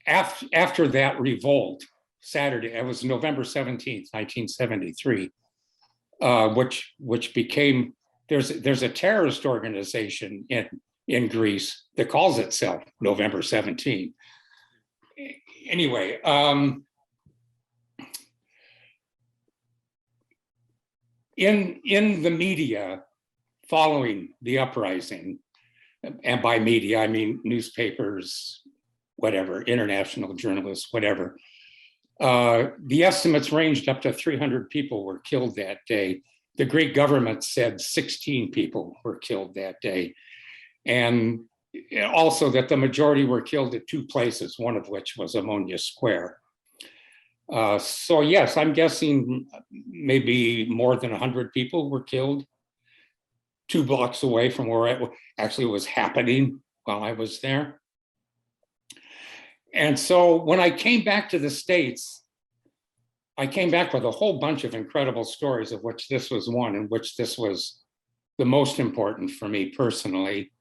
after that revolt, Saturday, it was November 17th, 1973, which became, there's a terrorist organization in Greece that calls itself November 17th. Anyway, in the media following the uprising, and by media, I mean newspapers, whatever, international journalists, whatever, the estimates ranged up to 300 people were killed that day. The Greek government said 16 people were killed that day. And also that the majority were killed at two places, one of which was Ammonia Square. So yes, I'm guessing maybe more than 100 people were killed 2 blocks away from where it actually was happening while I was there. And so when I came back to the States, I came back with a whole bunch of incredible stories, of which this was one, in which this was the most important for me personally.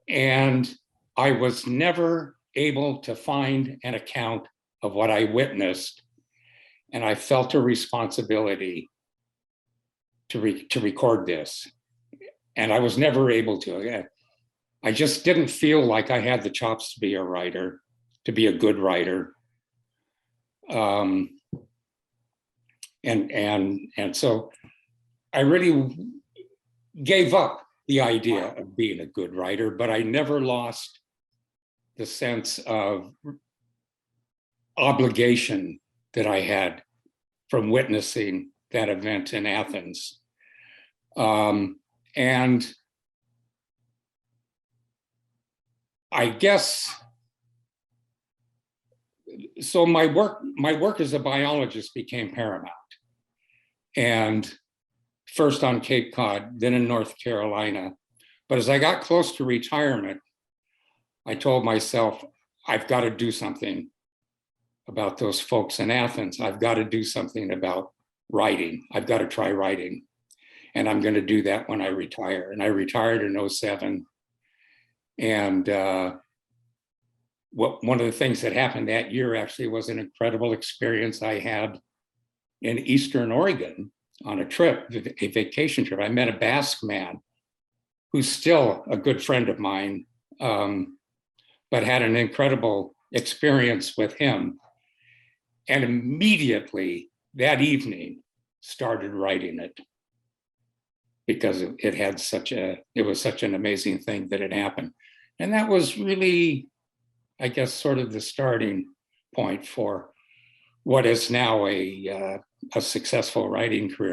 And I was never able to find an account of what I witnessed. And I felt a responsibility to record this. And I was never able to. I just didn't feel like I had the chops to be a writer, to be a good writer. And so I really gave up the idea of being a good writer, but I never lost the sense of obligation that I had from witnessing that event in Athens. And I guess, so my work as a biologist became paramount. And first on Cape Cod, then in North Carolina. But as I got close to retirement, I told myself, I've got to do something about those folks in Athens. I've got to do something about writing. I've got to try writing. And I'm going to do that when I retire. And I retired in 2007. And one of the things that happened that year actually was an incredible experience I had in Eastern Oregon on a trip, a vacation trip. I met a Basque man who's still a good friend of mine, but had an incredible experience with him. And immediately that evening started writing it, because it was such an amazing thing that had happened. And that was really, I guess, sort of the starting point for what is now a successful writing career.